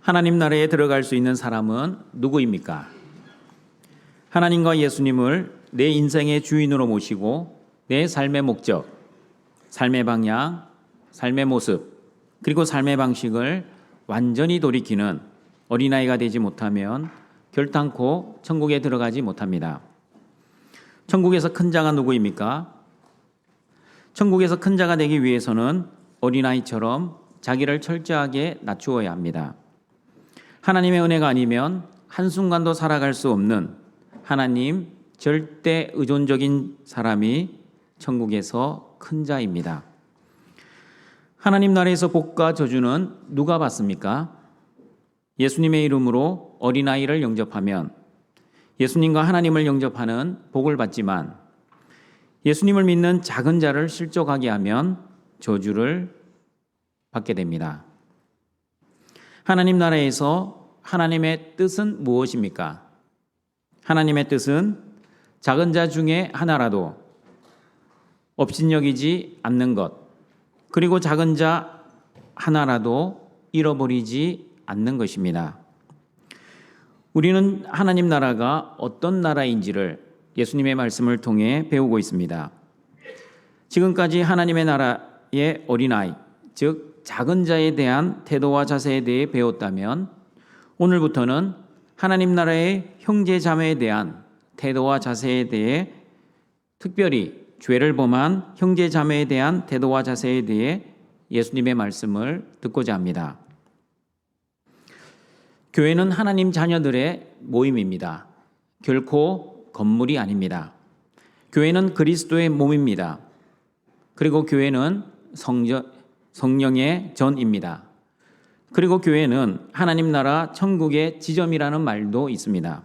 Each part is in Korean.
하나님 나라에 들어갈 수 있는 사람은 누구입니까? 하나님과 예수님을 내 인생의 주인으로 모시고 내 삶의 목적, 삶의 방향, 삶의 모습, 그리고 삶의 방식을 완전히 돌이키는 어린아이가 되지 못하면 결단코 천국에 들어가지 못합니다. 천국에서 큰 자가 누구입니까? 천국에서 큰 자가 되기 위해서는 어린아이처럼 자기를 철저하게 낮추어야 합니다. 하나님의 은혜가 아니면 한순간도 살아갈 수 없는 하나님 절대 의존적인 사람이 천국에서 큰 자입니다. 하나님 나라에서 복과 저주는 누가 받습니까? 예수님의 이름으로 어린아이를 영접하면 예수님과 하나님을 영접하는 복을 받지만 예수님을 믿는 작은 자를 실족하게 하면 저주를 받게 됩니다. 하나님 나라에서 하나님의 뜻은 무엇입니까? 하나님의 뜻은 작은 자 중에 하나라도 업신여기지 않는 것, 그리고 작은 자 하나라도 잃어버리지 않는 것입니다. 우리는 하나님 나라가 어떤 나라인지를 예수님의 말씀을 통해 배우고 있습니다. 지금까지 하나님의 나라의 어린아이, 즉 작은 자에 대한 태도와 자세에 대해 배웠다면 오늘부터는 하나님 나라의 형제 자매에 대한 태도와 자세에 대해, 특별히 죄를 범한 형제 자매에 대한 태도와 자세에 대해 예수님의 말씀을 듣고자 합니다. 교회는 하나님 자녀들의 모임입니다. 결코 건물이 아닙니다. 교회는 그리스도의 몸입니다. 그리고 교회는 성령의 전입니다. 그리고 교회는 하나님 나라 천국의 지점이라는 말도 있습니다.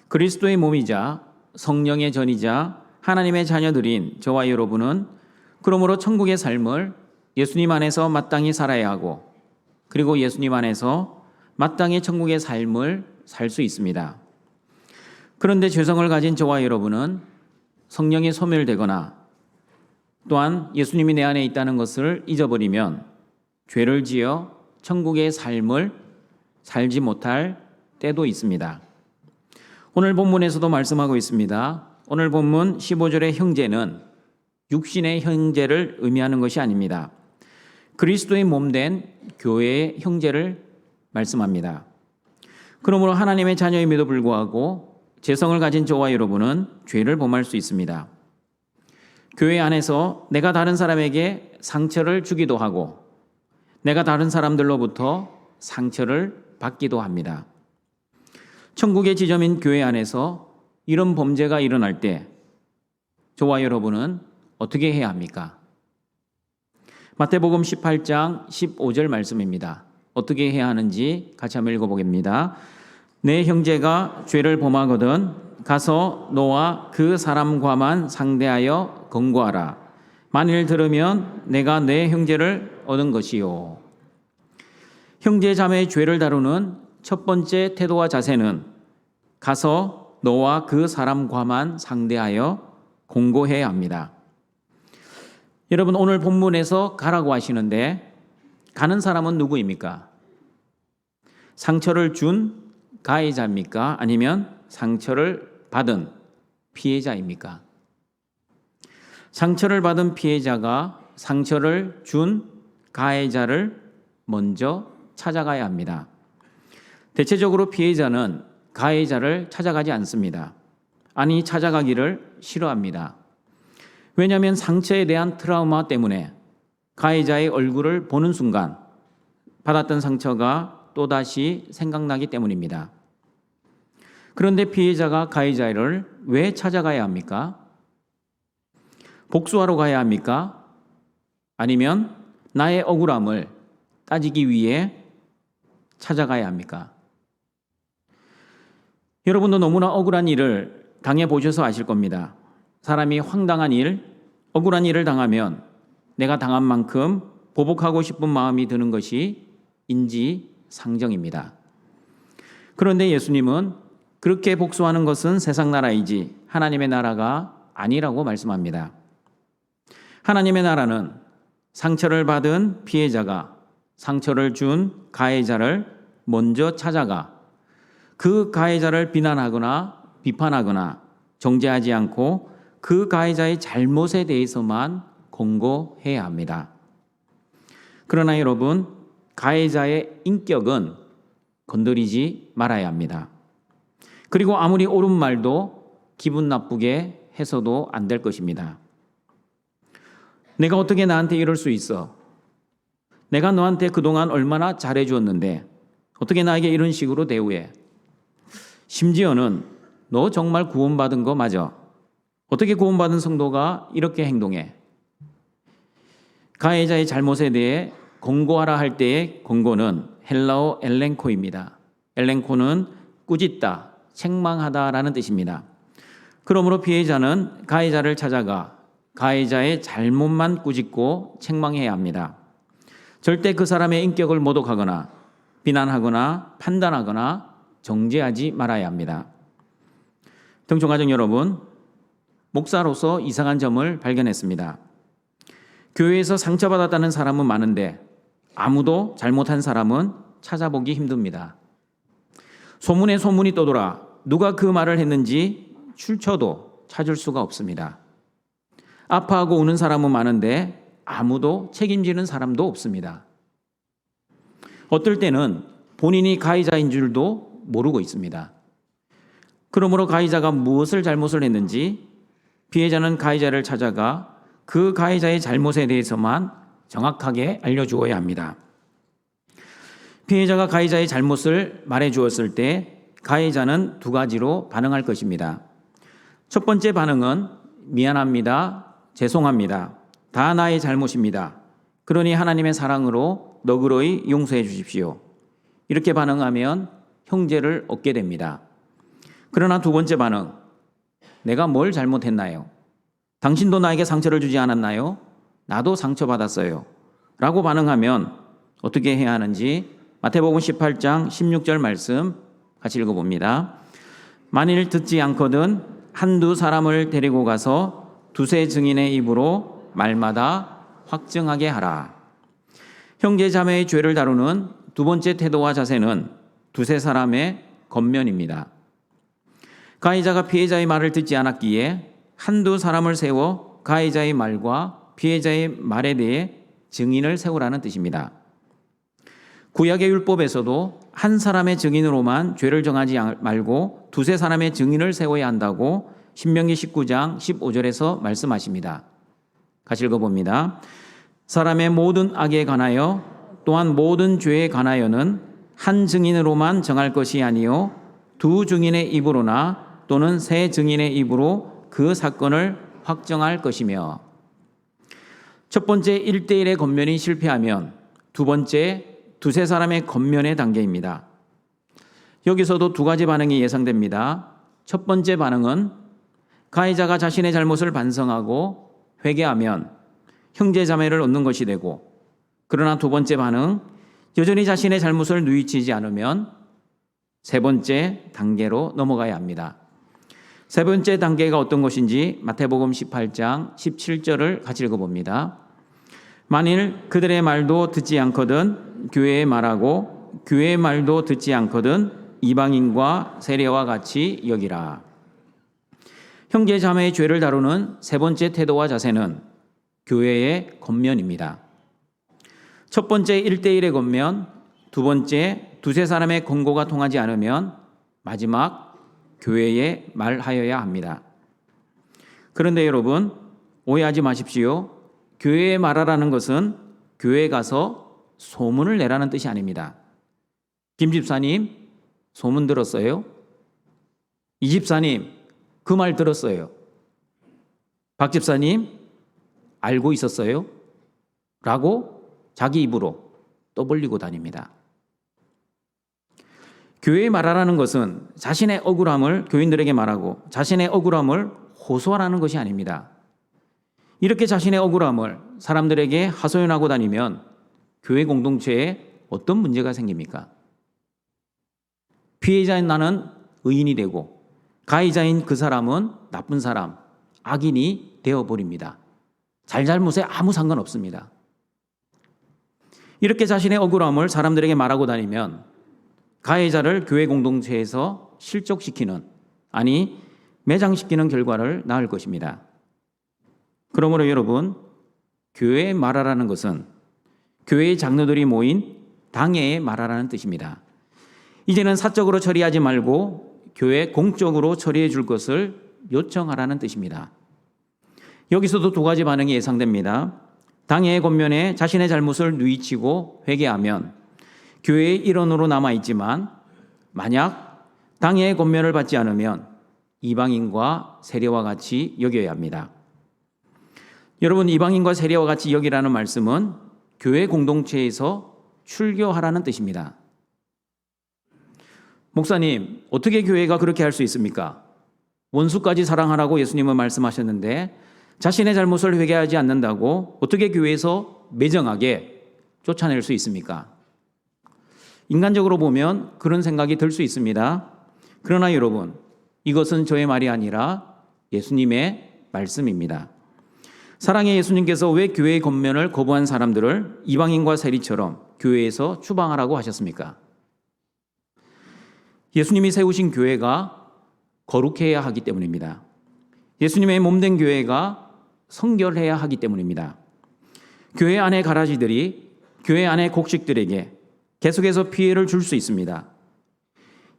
그리스도의 몸이자 성령의 전이자 하나님의 자녀들인 저와 여러분은 그러므로 천국의 삶을 예수님 안에서 마땅히 살아야 하고, 그리고 예수님 안에서 마땅히 천국의 삶을 살 수 있습니다. 그런데 죄성을 가진 저와 여러분은 성령이 소멸되거나 또한 예수님이 내 안에 있다는 것을 잊어버리면 죄를 지어 천국의 삶을 살지 못할 때도 있습니다. 오늘 본문에서도 말씀하고 있습니다. 오늘 본문 15절의 형제는 육신의 형제를 의미하는 것이 아닙니다. 그리스도의 몸된 교회의 형제를 말씀합니다. 그러므로 하나님의 자녀임에도 불구하고 죄성을 가진 저와 여러분은 죄를 범할 수 있습니다. 교회 안에서 내가 다른 사람에게 상처를 주기도 하고 내가 다른 사람들로부터 상처를 받기도 합니다. 천국의 지점인 교회 안에서 이런 범죄가 일어날 때 저와 여러분은 어떻게 해야 합니까? 마태복음 18장 15절 말씀입니다. 어떻게 해야 하는지 같이 한번 읽어보겠습니다. 내 형제가 죄를 범하거든 가서 너와 그 사람과만 상대하여 권고하라. 만일 들으면 내가 내 형제를 얻은 것이요. 형제 자매의 죄를 다루는 첫 번째 태도와 자세는 가서 너와 그 사람과만 상대하여 권고해야 합니다. 여러분, 오늘 본문에서 가라고 하시는데 가는 사람은 누구입니까? 상처를 준 가해자입니까? 아니면 상처를 받은 피해자입니까? 상처를 받은 피해자가 상처를 준 가해자를 먼저 찾아가야 합니다. 대체적으로 피해자는 가해자를 찾아가지 않습니다. 아니, 찾아가기를 싫어합니다. 왜냐하면 상처에 대한 트라우마 때문에 가해자의 얼굴을 보는 순간 받았던 상처가 또다시 생각나기 때문입니다. 그런데 피해자가 가해자를 왜 찾아가야 합니까? 복수하러 가야 합니까? 아니면 나의 억울함을 따지기 위해 찾아가야 합니까? 여러분도 너무나 억울한 일을 당해보셔서 아실 겁니다. 사람이 황당한 일, 억울한 일을 당하면 내가 당한 만큼 보복하고 싶은 마음이 드는 것이 인지상정입니다. 그런데 예수님은 그렇게 복수하는 것은 세상 나라이지 하나님의 나라가 아니라고 말씀합니다. 하나님의 나라는 상처를 받은 피해자가 상처를 준 가해자를 먼저 찾아가 그 가해자를 비난하거나 비판하거나 정죄하지 않고 그 가해자의 잘못에 대해서만 권고해야 합니다. 그러나 여러분, 가해자의 인격은 건드리지 말아야 합니다. 그리고 아무리 옳은 말도 기분 나쁘게 해서도 안 될 것입니다. 내가 어떻게 나한테 이럴 수 있어? 내가 너한테 그동안 얼마나 잘해주었는데 어떻게 나에게 이런 식으로 대우해? 심지어는 너 정말 구원받은 거 맞아? 어떻게 구원받은 성도가 이렇게 행동해? 가해자의 잘못에 대해 권고하라 할 때의 권고는 헬라어 엘렌코입니다. 엘렌코는 꾸짖다, 책망하다라는 뜻입니다. 그러므로 피해자는 가해자를 찾아가 가해자의 잘못만 꾸짖고 책망해야 합니다. 절대 그 사람의 인격을 모독하거나 비난하거나 판단하거나 정죄하지 말아야 합니다. 등촌가족 여러분, 목사로서 이상한 점을 발견했습니다. 교회에서 상처받았다는 사람은 많은데 아무도 잘못한 사람은 찾아보기 힘듭니다. 소문에 소문이 떠돌아 누가 그 말을 했는지 출처도 찾을 수가 없습니다. 아파하고 우는 사람은 많은데 아무도 책임지는 사람도 없습니다. 어떨 때는 본인이 가해자인 줄도 모르고 있습니다. 그러므로 가해자가 무엇을 잘못을 했는지 피해자는 가해자를 찾아가 그 가해자의 잘못에 대해서만 정확하게 알려주어야 합니다. 피해자가 가해자의 잘못을 말해주었을 때 가해자는 두 가지로 반응할 것입니다. 첫 번째 반응은 미안합니다, 죄송합니다, 다 나의 잘못입니다. 그러니 하나님의 사랑으로 너그러이 용서해 주십시오. 이렇게 반응하면 형제를 얻게 됩니다. 그러나 두 번째 반응, 내가 뭘 잘못했나요? 당신도 나에게 상처를 주지 않았나요? 나도 상처받았어요. 라고 반응하면 어떻게 해야 하는지 마태복음 18장 16절 말씀 같이 읽어봅니다. 만일 듣지 않거든 한두 사람을 데리고 가서 두세 증인의 입으로 말마다 확증하게 하라. 형제 자매의 죄를 다루는 두 번째 태도와 자세는 두세 사람의 겉면입니다. 가해자가 피해자의 말을 듣지 않았기에 한두 사람을 세워 가해자의 말과 피해자의 말에 대해 증인을 세우라는 뜻입니다. 구약의 율법에서도 한 사람의 증인으로만 죄를 정하지 말고 두세 사람의 증인을 세워야 한다고 신명기 19장 15절에서 말씀하십니다. 같이 읽어봅니다. 사람의 모든 악에 관하여 또한 모든 죄에 관하여는 한 증인으로만 정할 것이 아니요 두 증인의 입으로나 또는 세 증인의 입으로 그 사건을 확정할 것이며, 첫 번째 1대1의 겉면이 실패하면 두 번째 두세 사람의 겉면의 단계입니다. 여기서도 두 가지 반응이 예상됩니다. 첫 번째 반응은 가해자가 자신의 잘못을 반성하고 회개하면 형제 자매를 얻는 것이 되고, 그러나 두 번째 반응, 여전히 자신의 잘못을 뉘우치지 않으면 세 번째 단계로 넘어가야 합니다. 세 번째 단계가 어떤 것인지 마태복음 18장 17절을 같이 읽어봅니다. 만일 그들의 말도 듣지 않거든 교회의 말하고 교회의 말도 듣지 않거든 이방인과 세례와 같이 여기라. 형제 자매의 죄를 다루는 세 번째 태도와 자세는 교회의 겉면입니다. 첫 번째 1대1의 겉면, 두 번째 두세 사람의 권고가 통하지 않으면 마지막 교회에 말하여야 합니다. 그런데 여러분, 오해하지 마십시오. 교회에 말하라는 것은 교회에 가서 소문을 내라는 뜻이 아닙니다. 김 집사님, 소문 들었어요? 이 집사님, 그 말 들었어요? 박 집사님, 알고 있었어요? 라고 자기 입으로 떠벌리고 다닙니다. 교회에 말하라는 것은 자신의 억울함을 교인들에게 말하고 자신의 억울함을 호소하라는 것이 아닙니다. 이렇게 자신의 억울함을 사람들에게 하소연하고 다니면 교회 공동체에 어떤 문제가 생깁니까? 피해자인 나는 의인이 되고 가해자인 그 사람은 나쁜 사람, 악인이 되어버립니다. 잘잘못에 아무 상관없습니다. 이렇게 자신의 억울함을 사람들에게 말하고 다니면 가해자를 교회 공동체에서 실족시키는, 아니 매장시키는 결과를 낳을 것입니다. 그러므로 여러분, 교회에 말하라는 것은 교회의 장로들이 모인 당회에 말하라는 뜻입니다. 이제는 사적으로 처리하지 말고 교회 공적으로 처리해 줄 것을 요청하라는 뜻입니다. 여기서도 두 가지 반응이 예상됩니다. 당회의 권면에 자신의 잘못을 뉘우치고 회개하면 교회의 일원으로 남아있지만, 만약 당회의 권면을 받지 않으면 이방인과 세리와 같이 여겨야 합니다. 여러분, 이방인과 세리와 같이 여기라는 말씀은 교회 공동체에서 출교하라는 뜻입니다. 목사님, 어떻게 교회가 그렇게 할 수 있습니까? 원수까지 사랑하라고 예수님은 말씀하셨는데 자신의 잘못을 회개하지 않는다고 어떻게 교회에서 매정하게 쫓아낼 수 있습니까? 인간적으로 보면 그런 생각이 들 수 있습니다. 그러나 여러분, 이것은 저의 말이 아니라 예수님의 말씀입니다. 사랑의 예수님께서 왜 교회의 권면을 거부한 사람들을 이방인과 세리처럼 교회에서 추방하라고 하셨습니까? 예수님이 세우신 교회가 거룩해야 하기 때문입니다. 예수님의 몸된 교회가 성결해야 하기 때문입니다. 교회 안의 가라지들이 교회 안의 곡식들에게 계속해서 피해를 줄 수 있습니다.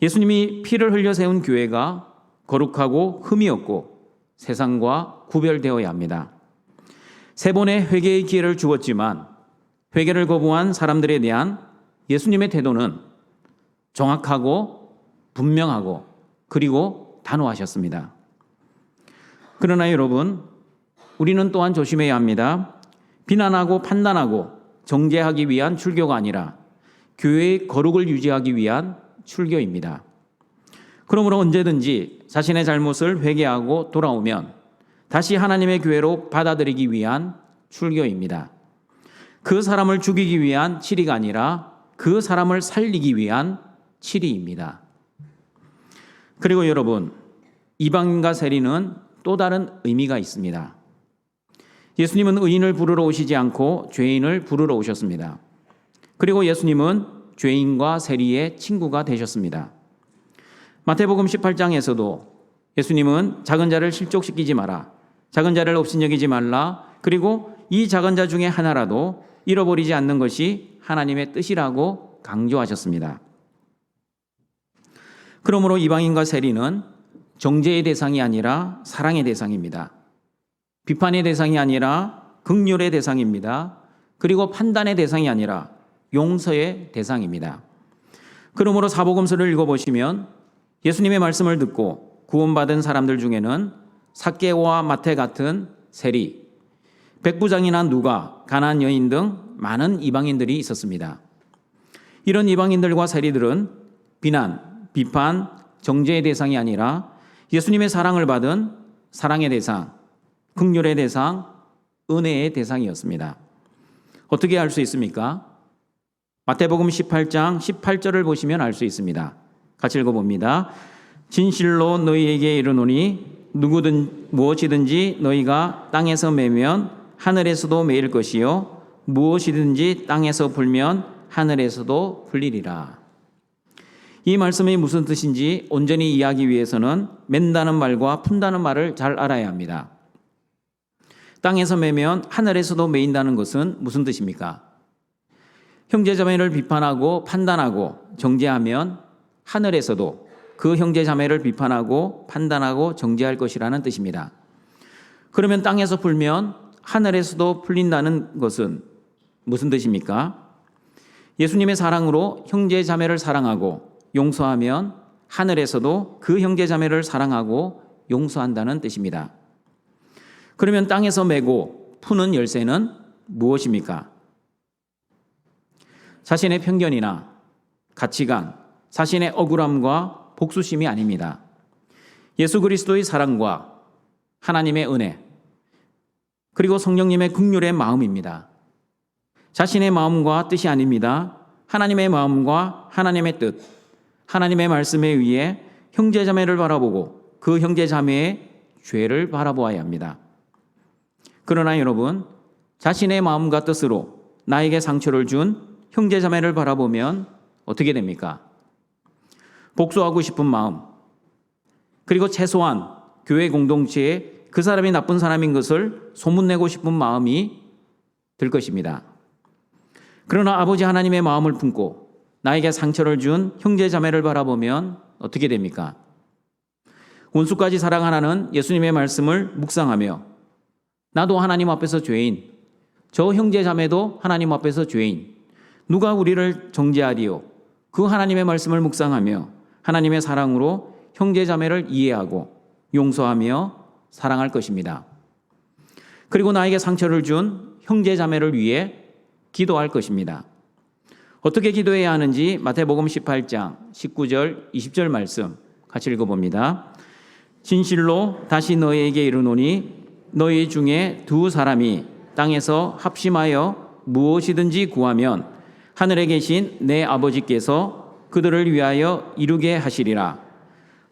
예수님이 피를 흘려 세운 교회가 거룩하고 흠이 없고 세상과 구별되어야 합니다. 세 번의 회개의 기회를 주었지만 회개를 거부한 사람들에 대한 예수님의 태도는 정확하고 분명하고 그리고 단호하셨습니다. 그러나 여러분, 우리는 또한 조심해야 합니다. 비난하고 판단하고 정죄하기 위한 출교가 아니라 교회의 거룩을 유지하기 위한 출교입니다. 그러므로 언제든지 자신의 잘못을 회개하고 돌아오면 다시 하나님의 교회로 받아들이기 위한 출교입니다. 그 사람을 죽이기 위한 치리가 아니라 그 사람을 살리기 위한 치리입니다. 그리고 여러분, 이방인과 세리는 또 다른 의미가 있습니다. 예수님은 의인을 부르러 오시지 않고 죄인을 부르러 오셨습니다. 그리고 예수님은 죄인과 세리의 친구가 되셨습니다. 마태복음 18장에서도 예수님은 작은 자를 실족시키지 마라, 작은 자를 업신여기지 말라, 그리고 이 작은 자 중에 하나라도 잃어버리지 않는 것이 하나님의 뜻이라고 강조하셨습니다. 그러므로 이방인과 세리는 정죄의 대상이 아니라 사랑의 대상입니다. 비판의 대상이 아니라 긍휼의 대상입니다. 그리고 판단의 대상이 아니라 용서의 대상입니다. 그러므로 사복음서를 읽어보시면 예수님의 말씀을 듣고 구원받은 사람들 중에는 삭개오와 마태 같은 세리, 백부장이나 누가, 가나안 여인 등 많은 이방인들이 있었습니다. 이런 이방인들과 세리들은 비난, 비판, 정죄의 대상이 아니라 예수님의 사랑을 받은 사랑의 대상, 긍휼의 대상, 은혜의 대상이었습니다. 어떻게 알 수 있습니까? 마태복음 18장 18절을 보시면 알 수 있습니다. 같이 읽어봅니다. 진실로 너희에게 이르노니 누구든 무엇이든지 너희가 땅에서 매면 하늘에서도 매일 것이요 무엇이든지 땅에서 풀면 하늘에서도 풀리리라. 이 말씀이 무슨 뜻인지 온전히 이해하기 위해서는 맨다는 말과 푼다는 말을 잘 알아야 합니다. 땅에서 매면 하늘에서도 매인다는 것은 무슨 뜻입니까? 형제자매를 비판하고 판단하고 정죄하면 하늘에서도 그 형제자매를 비판하고 판단하고 정죄할 것이라는 뜻입니다. 그러면 땅에서 풀면 하늘에서도 풀린다는 것은 무슨 뜻입니까? 예수님의 사랑으로 형제자매를 사랑하고 용서하면 하늘에서도 그 형제자매를 사랑하고 용서한다는 뜻입니다. 그러면 땅에서 매고 푸는 열쇠는 무엇입니까? 자신의 편견이나 가치관, 자신의 억울함과 복수심이 아닙니다. 예수 그리스도의 사랑과 하나님의 은혜, 그리고 성령님의 긍휼의 마음입니다. 자신의 마음과 뜻이 아닙니다. 하나님의 마음과 하나님의 뜻, 하나님의 말씀에 의해 형제자매를 바라보고 그 형제자매의 죄를 바라보아야 합니다. 그러나 여러분, 자신의 마음과 뜻으로 나에게 상처를 준 형제자매를 바라보면 어떻게 됩니까? 복수하고 싶은 마음, 그리고 최소한 교회 공동체에 그 사람이 나쁜 사람인 것을 소문내고 싶은 마음이 들 것입니다. 그러나 아버지 하나님의 마음을 품고 나에게 상처를 준 형제 자매를 바라보면 어떻게 됩니까? 원수까지 사랑하라는 예수님의 말씀을 묵상하며 나도 하나님 앞에서 죄인, 저 형제 자매도 하나님 앞에서 죄인, 누가 우리를 정죄하리요? 그 하나님의 말씀을 묵상하며 하나님의 사랑으로 형제 자매를 이해하고 용서하며 사랑할 것입니다. 그리고 나에게 상처를 준 형제 자매를 위해 기도할 것입니다. 어떻게 기도해야 하는지 마태복음 18장 19절 20절 말씀 같이 읽어봅니다. 진실로 다시 너희에게 이르노니 너희 중에 두 사람이 땅에서 합심하여 무엇이든지 구하면 하늘에 계신 내 아버지께서 그들을 위하여 이루게 하시리라.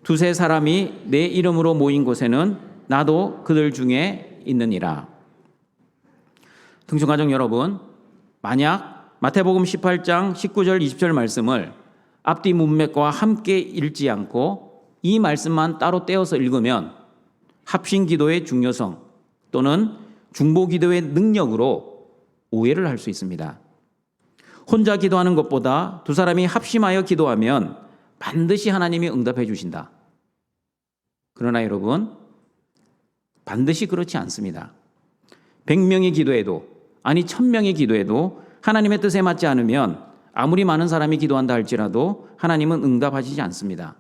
두세 사람이 내 이름으로 모인 곳에는 나도 그들 중에 있느니라. 등중가족 여러분, 만약 마태복음 18장 19절 20절 말씀을 앞뒤 문맥과 함께 읽지 않고 이 말씀만 따로 떼어서 읽으면 합심기도의 중요성 또는 중보기도의 능력으로 오해를 할 수 있습니다. 혼자 기도하는 것보다 두 사람이 합심하여 기도하면 반드시 하나님이 응답해 주신다. 그러나 여러분, 반드시 그렇지 않습니다. 100명의 기도에도, 아니 1000명의 기도에도 하나님의 뜻에 맞지 않으면 아무리 많은 사람이 기도한다 할지라도 하나님은 응답하시지 않습니다.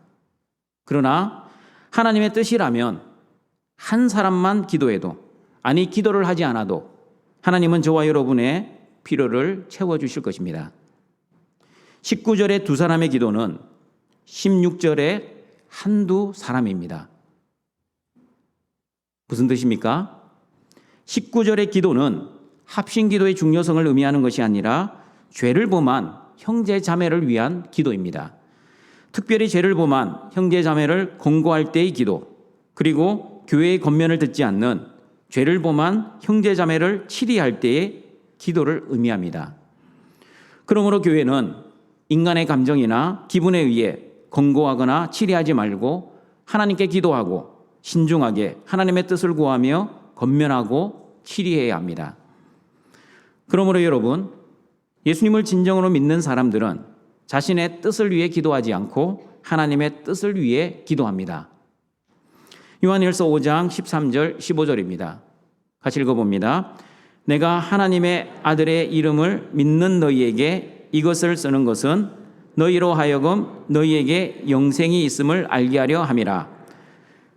그러나 하나님의 뜻이라면 한 사람만 기도해도, 아니 기도를 하지 않아도 하나님은 저와 여러분의 필요를 채워주실 것입니다. 19절의 두 사람의 기도는 16절의 한두 사람입니다. 무슨 뜻입니까? 19절의 기도는 합심기도의 중요성을 의미하는 것이 아니라 죄를 범한 형제 자매를 위한 기도입니다. 특별히 죄를 범한 형제 자매를 권고할 때의 기도, 그리고 교회의 권면을 듣지 않는 죄를 범한 형제 자매를 치리할 때의 기도를 의미합니다. 그러므로 교회는 인간의 감정이나 기분에 의해 권고하거나 치리하지 말고 하나님께 기도하고 신중하게 하나님의 뜻을 구하며 권면하고 치리해야 합니다. 그러므로 여러분, 예수님을 진정으로 믿는 사람들은 자신의 뜻을 위해 기도하지 않고 하나님의 뜻을 위해 기도합니다. 요한일서 5장 13절 15절입니다. 같이 읽어봅니다. 내가 하나님의 아들의 이름을 믿는 너희에게 이것을 쓰는 것은 너희로 하여금 너희에게 영생이 있음을 알게 하려 함이라.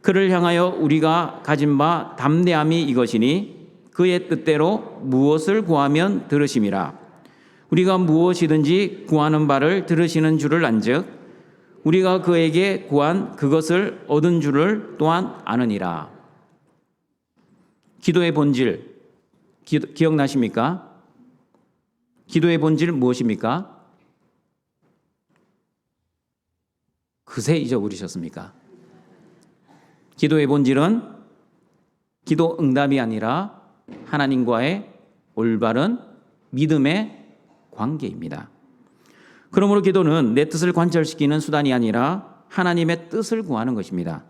그를 향하여 우리가 가진 바 담대함이 이것이니 그의 뜻대로 무엇을 구하면 들으심이라. 우리가 무엇이든지 구하는 바를 들으시는 줄을 안즉 우리가 그에게 구한 그것을 얻은 줄을 또한 아느니라. 기도의 본질 기억나십니까? 기도의 본질 무엇입니까? 그새 잊어버리셨습니까? 기도의 본질은 기도 응답이 아니라 하나님과의 올바른 믿음의 관계입니다. 그러므로 기도는 내 뜻을 관철시키는 수단이 아니라 하나님의 뜻을 구하는 것입니다.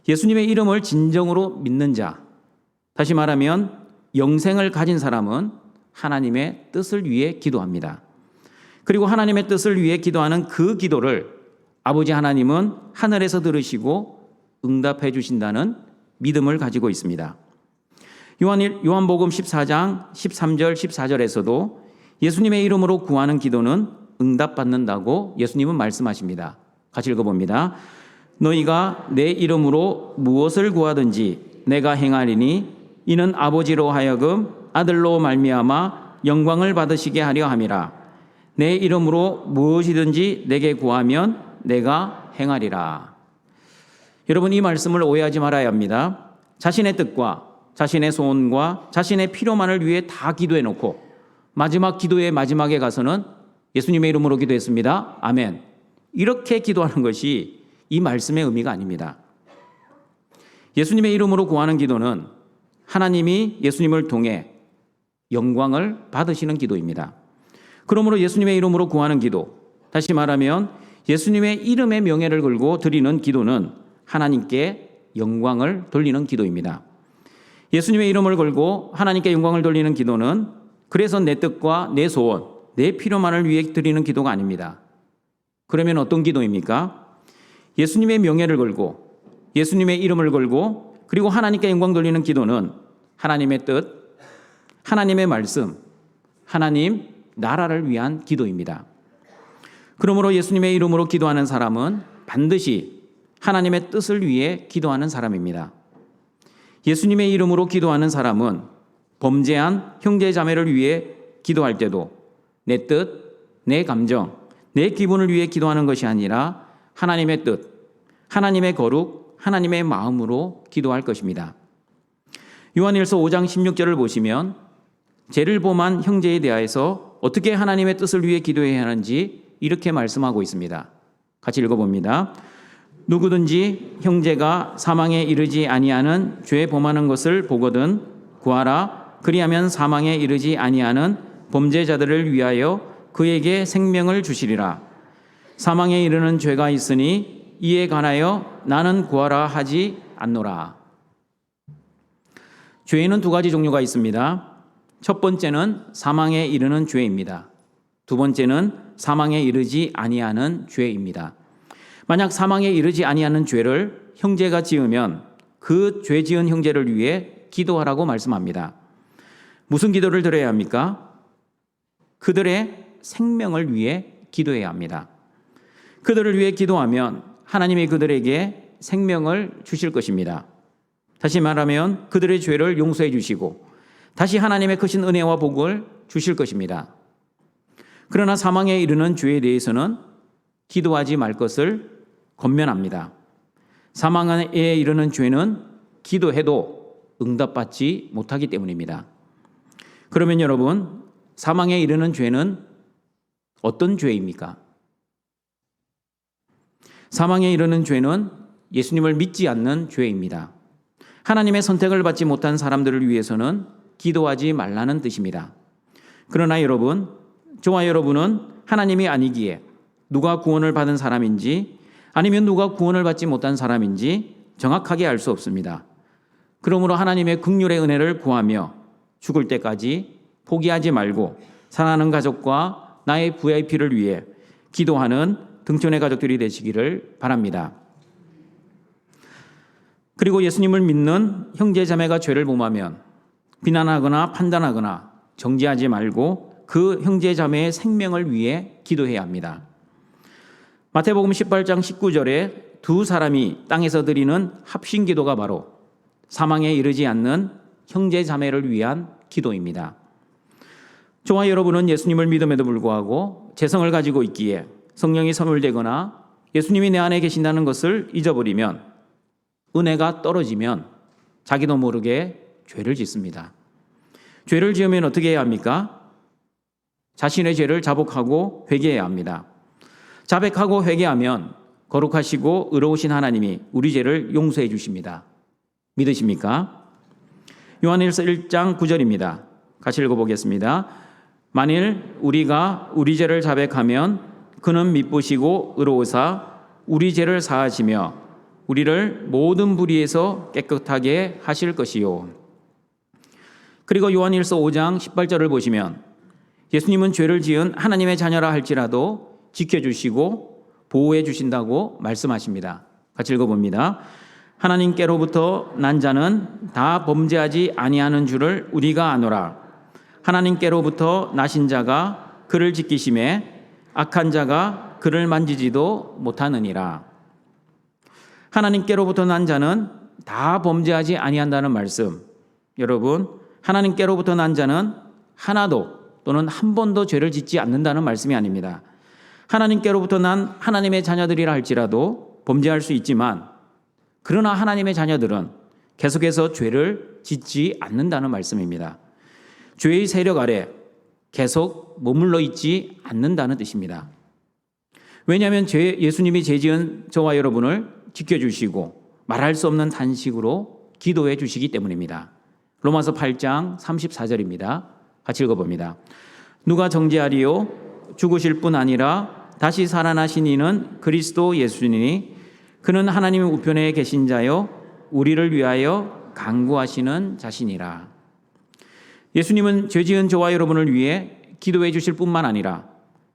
예수님의 이름을 진정으로 믿는 자, 다시 말하면 영생을 가진 사람은 하나님의 뜻을 위해 기도합니다. 그리고 하나님의 뜻을 위해 기도하는 그 기도를 아버지 하나님은 하늘에서 들으시고 응답해 주신다는 믿음을 가지고 있습니다. 요한복음 14장 13절 14절에서도 예수님의 이름으로 구하는 기도는 응답받는다고 예수님은 말씀하십니다. 같이 읽어봅니다. 너희가 내 이름으로 무엇을 구하든지 내가 행하리니 이는 아버지로 하여금 아들로 말미암아 영광을 받으시게 하려 함이라. 내 이름으로 무엇이든지 내게 구하면 내가 행하리라. 여러분, 이 말씀을 오해하지 말아야 합니다. 자신의 뜻과 자신의 소원과 자신의 필요만을 위해 다 기도해 놓고 마지막 기도의 마지막에 가서는 예수님의 이름으로 기도했습니다. 아멘. 이렇게 기도하는 것이 이 말씀의 의미가 아닙니다. 예수님의 이름으로 구하는 기도는 하나님이 예수님을 통해 영광을 받으시는 기도입니다. 그러므로 예수님의 이름으로 구하는 기도, 다시 말하면 예수님의 이름의 명예를 걸고 드리는 기도는 하나님께 영광을 돌리는 기도입니다. 예수님의 이름을 걸고 하나님께 영광을 돌리는 기도는 그래서 내 뜻과 내 소원, 내 필요만을 위해 드리는 기도가 아닙니다. 그러면 어떤 기도입니까? 예수님의 명예를 걸고 예수님의 이름을 걸고 그리고 하나님께 영광 돌리는 기도는 하나님의 뜻, 하나님의 말씀, 하나님 나라를 위한 기도입니다. 그러므로 예수님의 이름으로 기도하는 사람은 반드시 하나님의 뜻을 위해 기도하는 사람입니다. 예수님의 이름으로 기도하는 사람은 범죄한 형제 자매를 위해 기도할 때도 내 뜻, 내 감정, 내 기분을 위해 기도하는 것이 아니라 하나님의 뜻, 하나님의 거룩, 하나님의 마음으로 기도할 것입니다. 요한일서 5장 16절을 보시면 죄를 범한 형제에 대하여서 어떻게 하나님의 뜻을 위해 기도해야 하는지 이렇게 말씀하고 있습니다. 같이 읽어봅니다. 누구든지 형제가 사망에 이르지 아니하는 죄 범하는 것을 보거든 구하라. 그리하면 사망에 이르지 아니하는 범죄자들을 위하여 그에게 생명을 주시리라. 사망에 이르는 죄가 있으니 이에 관하여 나는 구하라 하지 않노라. 죄에는 두 가지 종류가 있습니다. 첫 번째는 사망에 이르는 죄입니다. 두 번째는 사망에 이르지 아니하는 죄입니다. 만약 사망에 이르지 아니하는 죄를 형제가 지으면 그 죄 지은 형제를 위해 기도하라고 말씀합니다. 무슨 기도를 드려야 합니까? 그들의 생명을 위해 기도해야 합니다. 그들을 위해 기도하면 하나님이 그들에게 생명을 주실 것입니다. 다시 말하면 그들의 죄를 용서해 주시고 다시 하나님의 크신 은혜와 복을 주실 것입니다. 그러나 사망에 이르는 죄에 대해서는 기도하지 말 것을 권면합니다. 사망에 이르는 죄는 기도해도 응답받지 못하기 때문입니다. 그러면 여러분, 사망에 이르는 죄는 어떤 죄입니까? 사망에 이르는 죄는 예수님을 믿지 않는 죄입니다. 하나님의 선택을 받지 못한 사람들을 위해서는 기도하지 말라는 뜻입니다. 그러나 여러분, 저와 여러분은 하나님이 아니기에 누가 구원을 받은 사람인지 아니면 누가 구원을 받지 못한 사람인지 정확하게 알 수 없습니다. 그러므로 하나님의 긍휼의 은혜를 구하며 죽을 때까지 포기하지 말고 사랑하는 가족과 나의 VIP를 위해 기도하는 등촌의 가족들이 되시기를 바랍니다. 그리고 예수님을 믿는 형제 자매가 죄를 범하면 비난하거나 판단하거나 정죄하지 말고 그 형제 자매의 생명을 위해 기도해야 합니다. 마태복음 18장 19절에 두 사람이 땅에서 드리는 합심 기도가 바로 사망에 이르지 않는 형제 자매를 위한 기도입니다. 저와 여러분은 예수님을 믿음에도 불구하고 재성을 가지고 있기에 성령이 소멸되거나 예수님이 내 안에 계신다는 것을 잊어버리면 은혜가 떨어지면 자기도 모르게 죄를 짓습니다. 죄를 지으면 어떻게 해야 합니까? 자신의 죄를 자복하고 회개해야 합니다. 자백하고 회개하면 거룩하시고 의로우신 하나님이 우리 죄를 용서해 주십니다. 믿으십니까? 요한일서 1장 9절입니다. 같이 읽어보겠습니다. 만일 우리가 우리 죄를 자백하면 그는 미쁘시고 의로우사 우리 죄를 사하시며 우리를 모든 불의에서 깨끗하게 하실 것이요. 그리고 요한일서 5장 18절을 보시면 예수님은 죄를 지은 하나님의 자녀라 할지라도 지켜주시고 보호해 주신다고 말씀하십니다. 같이 읽어봅니다. 하나님께로부터 난 자는 다 범죄하지 아니하는 줄을 우리가 아노라. 하나님께로부터 나신 자가 그를 지키심에 악한 자가 그를 만지지도 못하느니라. 하나님께로부터 난 자는 다 범죄하지 아니한다는 말씀. 여러분, 하나님께로부터 난 자는 하나도 또는 한 번도 죄를 짓지 않는다는 말씀이 아닙니다. 하나님께로부터 난 하나님의 자녀들이라 할지라도 범죄할 수 있지만 그러나 하나님의 자녀들은 계속해서 죄를 짓지 않는다는 말씀입니다. 죄의 세력 아래 계속 머물러 있지 않는다는 뜻입니다. 왜냐하면 예수님이 죄 지은 저와 여러분을 지켜주시고 말할 수 없는 단식으로 기도해 주시기 때문입니다. 로마서 8장 34절입니다. 같이 읽어봅니다. 누가 정죄하리요? 죽으실 뿐 아니라 다시 살아나신 이는 그리스도 예수니니 그는 하나님의 우편에 계신 자요 우리를 위하여 간구하시는 자신이라. 예수님은 죄지은 저와 여러분을 위해 기도해 주실 뿐만 아니라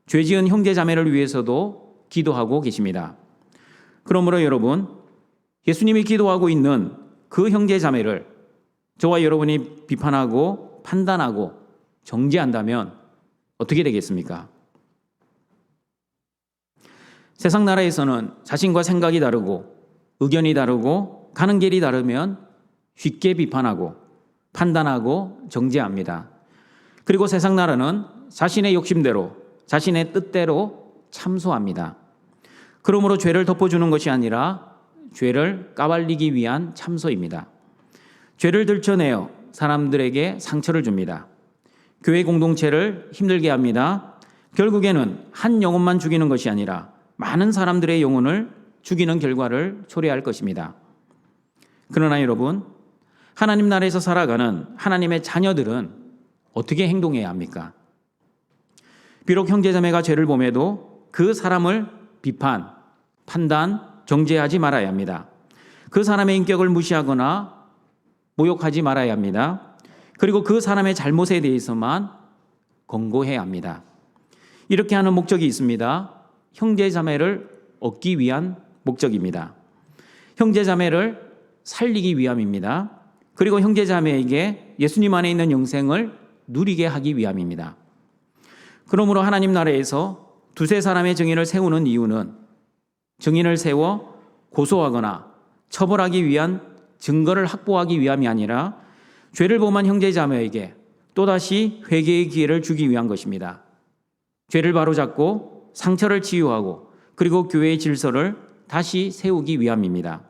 죄지은 형제 자매를 위해서도 기도하고 계십니다. 그러므로 여러분, 예수님이 기도하고 있는 그 형제 자매를 저와 여러분이 비판하고 판단하고 정죄한다면 어떻게 되겠습니까? 세상 나라에서는 자신과 생각이 다르고 의견이 다르고 가는 길이 다르면 쉽게 비판하고 판단하고 정죄합니다. 그리고 세상 나라는 자신의 욕심대로 자신의 뜻대로 참소합니다. 그러므로 죄를 덮어주는 것이 아니라 죄를 까발리기 위한 참소입니다. 죄를 들춰내어 사람들에게 상처를 줍니다. 교회 공동체를 힘들게 합니다. 결국에는 한 영혼만 죽이는 것이 아니라 많은 사람들의 영혼을 죽이는 결과를 초래할 것입니다. 그러나 여러분, 하나님 나라에서 살아가는 하나님의 자녀들은 어떻게 행동해야 합니까? 비록 형제자매가 죄를 범해도 그 사람을 비판, 판단, 정죄하지 말아야 합니다. 그 사람의 인격을 무시하거나 모욕하지 말아야 합니다. 그리고 그 사람의 잘못에 대해서만 권고해야 합니다. 이렇게 하는 목적이 있습니다. 형제자매를 얻기 위한 목적입니다. 형제자매를 살리기 위함입니다. 그리고 형제자매에게 예수님 안에 있는 영생을 누리게 하기 위함입니다. 그러므로 하나님 나라에서 두세 사람의 증인을 세우는 이유는 증인을 세워 고소하거나 처벌하기 위한 증거를 확보하기 위함이 아니라 죄를 범한 형제자매에게 또다시 회개의 기회를 주기 위한 것입니다. 죄를 바로잡고 상처를 치유하고 그리고 교회의 질서를 다시 세우기 위함입니다.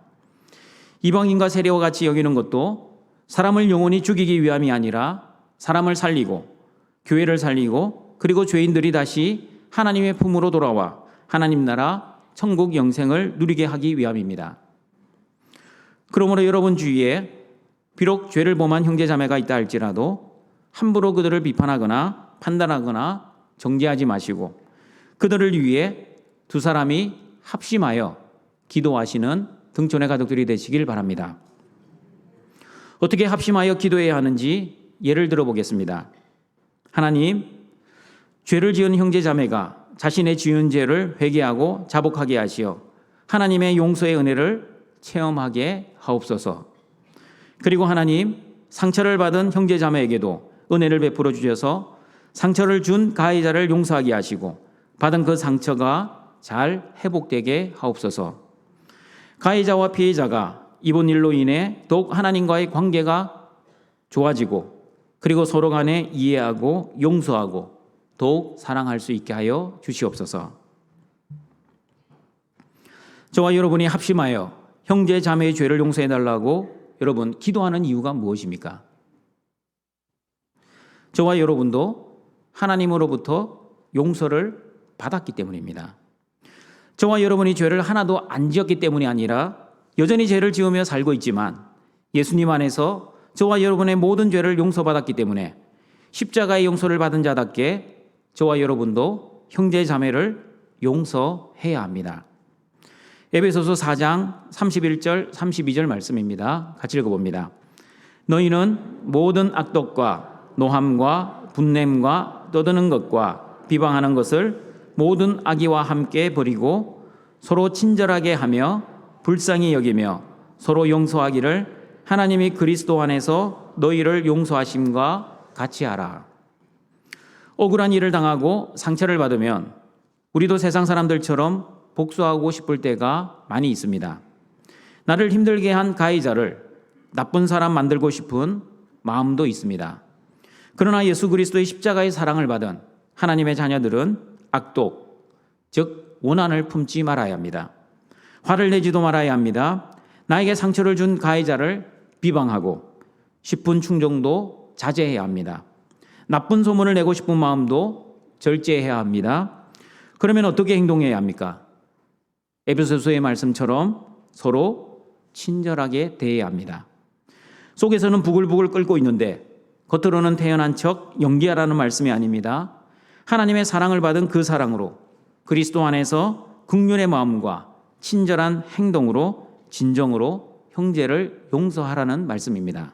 이방인과 세례와 같이 여기는 것도 사람을 영원히 죽이기 위함이 아니라 사람을 살리고 교회를 살리고 그리고 죄인들이 다시 하나님의 품으로 돌아와 하나님 나라 천국 영생을 누리게 하기 위함입니다. 그러므로 여러분 주위에 비록 죄를 범한 형제자매가 있다 할지라도 함부로 그들을 비판하거나 판단하거나 정죄하지 마시고 그들을 위해 두 사람이 합심하여 기도하시는 등촌의 가족들이 되시길 바랍니다. 어떻게 합심하여 기도해야 하는지 예를 들어 보겠습니다. 하나님, 죄를 지은 형제자매가 자신의 지은 죄를 회개하고 자복하게 하시어 하나님의 용서의 은혜를 체험하게 하옵소서. 그리고 하나님, 상처를 받은 형제자매에게도 은혜를 베풀어 주셔서 상처를 준 가해자를 용서하게 하시고 받은 그 상처가 잘 회복되게 하옵소서. 가해자와 피해자가 이번 일로 인해 더욱 하나님과의 관계가 좋아지고 그리고 서로 간에 이해하고 용서하고 더욱 사랑할 수 있게 하여 주시옵소서. 저와 여러분이 합심하여 형제 자매의 죄를 용서해 달라고 여러분 기도하는 이유가 무엇입니까? 저와 여러분도 하나님으로부터 용서를 받았기 때문입니다. 저와 여러분이 죄를 하나도 안 지었기 때문이 아니라 여전히 죄를 지으며 살고 있지만 예수님 안에서 저와 여러분의 모든 죄를 용서받았기 때문에 십자가의 용서를 받은 자답게 저와 여러분도 형제 자매를 용서해야 합니다. 에베소서 4장 31절 32절 말씀입니다. 같이 읽어봅니다. 너희는 모든 악독과 노함과 분냄과 떠드는 것과 비방하는 것을 모든 악의와 함께 버리고 서로 친절하게 하며 불쌍히 여기며 서로 용서하기를 하나님이 그리스도 안에서 너희를 용서하심과 같이 하라. 억울한 일을 당하고 상처를 받으면 우리도 세상 사람들처럼 복수하고 싶을 때가 많이 있습니다. 나를 힘들게 한 가해자를 나쁜 사람 만들고 싶은 마음도 있습니다. 그러나 예수 그리스도의 십자가의 사랑을 받은 하나님의 자녀들은 악독, 즉 원한을 품지 말아야 합니다. 화를 내지도 말아야 합니다. 나에게 상처를 준 가해자를 비방하고 10분 충정도 자제해야 합니다. 나쁜 소문을 내고 싶은 마음도 절제해야 합니다. 그러면 어떻게 행동해야 합니까? 에베소서의 말씀처럼 서로 친절하게 대해야 합니다. 속에서는 부글부글 끓고 있는데 겉으로는 태연한 척 연기하라는 말씀이 아닙니다. 하나님의 사랑을 받은 그 사랑으로 그리스도 안에서 긍휼의 마음과 친절한 행동으로 진정으로 형제를 용서하라는 말씀입니다.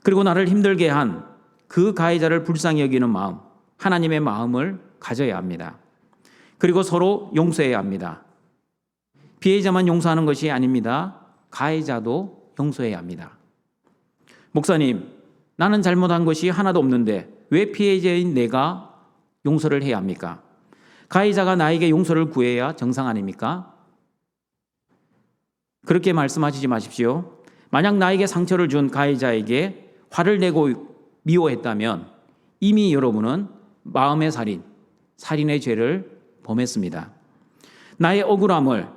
그리고 나를 힘들게 한 그 가해자를 불쌍히 여기는 마음, 하나님의 마음을 가져야 합니다. 그리고 서로 용서해야 합니다. 피해자만 용서하는 것이 아닙니다. 가해자도 용서해야 합니다. 목사님, 나는 잘못한 것이 하나도 없는데 왜 피해자인 내가 용서를 해야 합니까? 가해자가 나에게 용서를 구해야 정상 아닙니까? 그렇게 말씀하시지 마십시오. 만약 나에게 상처를 준 가해자에게 화를 내고 미워했다면 이미 여러분은 마음의 살인, 살인의 죄를 범했습니다. 나의 억울함을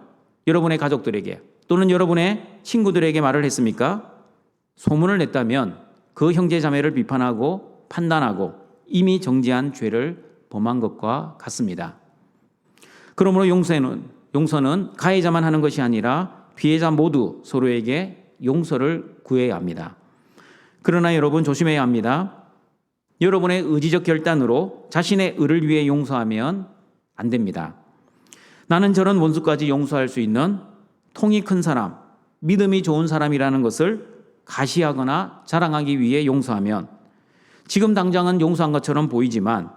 여러분의 가족들에게 또는 여러분의 친구들에게 말을 했습니까? 소문을 냈다면 그 형제자매를 비판하고 판단하고 이미 정죄한 죄를 범한 것과 같습니다. 그러므로 용서는 가해자만 하는 것이 아니라 피해자 모두 서로에게 용서를 구해야 합니다. 그러나 여러분 조심해야 합니다. 여러분의 의지적 결단으로 자신의 의를 위해 용서하면 안 됩니다. 나는 저런 원수까지 용서할 수 있는 통이 큰 사람, 믿음이 좋은 사람이라는 것을 가시하거나 자랑하기 위해 용서하면 지금 당장은 용서한 것처럼 보이지만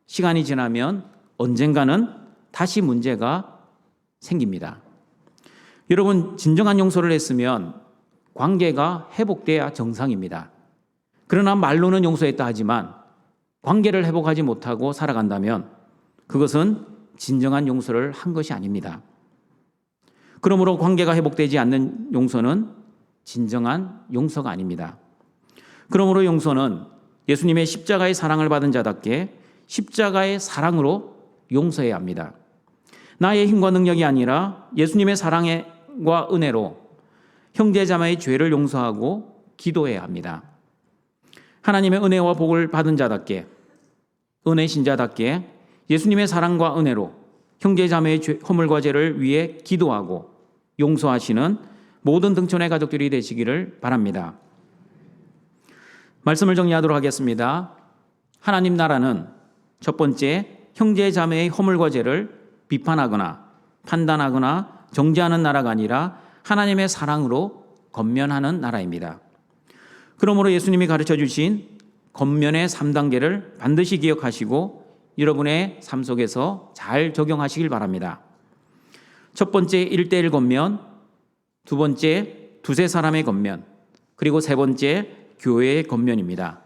시간이 지나면 언젠가는 다시 문제가 생깁니다. 여러분, 진정한 용서를 했으면 관계가 회복돼야 정상입니다. 그러나 말로는 용서했다 하지만 관계를 회복하지 못하고 살아간다면 그것은 진정한 용서를 한 것이 아닙니다. 그러므로 관계가 회복되지 않는 용서는 진정한 용서가 아닙니다. 그러므로 용서는 예수님의 십자가의 사랑을 받은 자답게 십자가의 사랑으로 용서해야 합니다. 나의 힘과 능력이 아니라 예수님의 사랑과 은혜로 형제자매의 죄를 용서하고 기도해야 합니다. 하나님의 은혜와 복을 받은 자답게, 은혜 신자답게 예수님의 사랑과 은혜로 형제자매의 허물과 죄를 위해 기도하고 용서하시는 모든 등촌의 가족들이 되시기를 바랍니다. 말씀을 정리하도록 하겠습니다. 하나님 나라는 첫 번째, 형제자매의 허물과 죄를 비판하거나 판단하거나 정죄하는 나라가 아니라 하나님의 사랑으로 건면하는 나라입니다. 그러므로 예수님이 가르쳐 주신 건면의 3단계를 반드시 기억하시고 여러분의 삶 속에서 잘 적용하시길 바랍니다. 첫 번째 1:1 건면, 두 번째 두세 사람의 건면, 그리고 세 번째 교회의 건면입니다.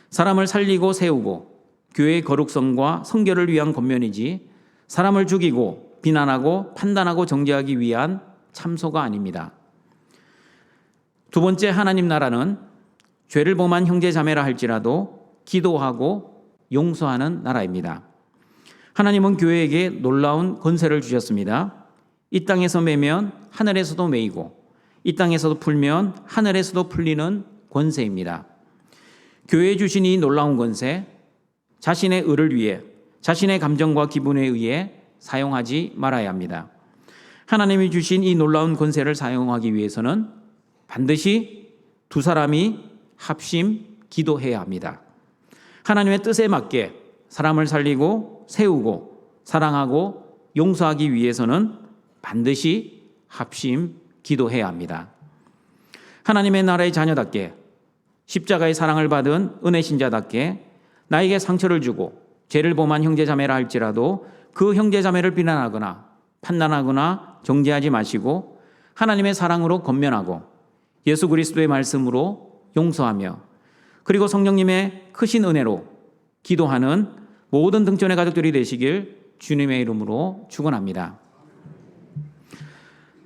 사람을 살리고 세우고 교회의 거룩성과 성결을 위한 건면이지 사람을 죽이고 비난하고 판단하고 정죄하기 위한 참소가 아닙니다. 두 번째, 하나님 나라는 죄를 범한 형제자매라 할지라도 기도하고 용서하는 나라입니다. 하나님은 교회에게 놀라운 권세를 주셨습니다. 이 땅에서 매면 하늘에서도 매이고 이 땅에서도 풀면 하늘에서도 풀리는 권세입니다. 교회에 주신 이 놀라운 권세, 자신의 의를 위해 자신의 감정과 기분에 의해 사용하지 말아야 합니다. 하나님이 주신 이 놀라운 권세를 사용하기 위해서는 반드시 두 사람이 합심 기도해야 합니다. 하나님의 뜻에 맞게 사람을 살리고 세우고 사랑하고 용서하기 위해서는 반드시 합심 기도해야 합니다. 하나님의 나라의 자녀답게 십자가의 사랑을 받은 은혜 신자답게 나에게 상처를 주고 죄를 범한 형제자매라 할지라도 그 형제자매를 비난하거나 판단하거나 정죄하지 마시고 하나님의 사랑으로 건면하고 예수 그리스도의 말씀으로 용서하며 그리고 성령님의 크신 은혜로 기도하는 모든 등촌의 가족들이 되시길 주님의 이름으로 축원합니다.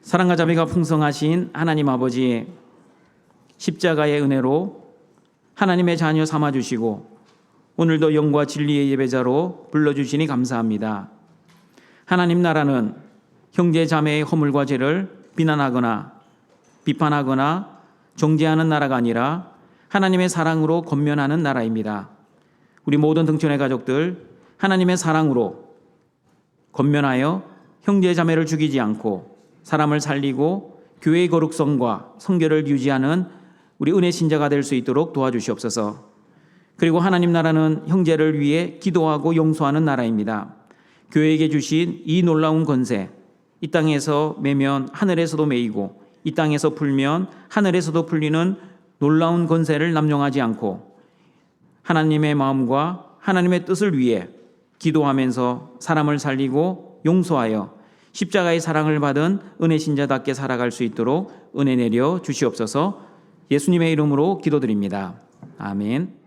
사랑과 자비가 풍성하신 하나님 아버지, 십자가의 은혜로 하나님의 자녀 삼아주시고 오늘도 영과 진리의 예배자로 불러주시니 감사합니다. 하나님 나라는 형제 자매의 허물과 죄를 비난하거나 비판하거나 정죄하는 나라가 아니라 하나님의 사랑으로 건면하는 나라입니다. 우리 모든 등촌의 가족들 하나님의 사랑으로 건면하여 형제 자매를 죽이지 않고 사람을 살리고 교회의 거룩성과 성결을 유지하는 우리 은혜 신자가 될 수 있도록 도와주시옵소서. 그리고 하나님 나라는 형제를 위해 기도하고 용서하는 나라입니다. 교회에게 주신 이 놀라운 권세, 이 땅에서 매면 하늘에서도 매이고 이 땅에서 풀면 하늘에서도 풀리는 놀라운 권세를 남용하지 않고 하나님의 마음과 하나님의 뜻을 위해 기도하면서 사람을 살리고 용서하여 십자가의 사랑을 받은 은혜 신자답게 살아갈 수 있도록 은혜 내려 주시옵소서. 예수님의 이름으로 기도드립니다. 아멘.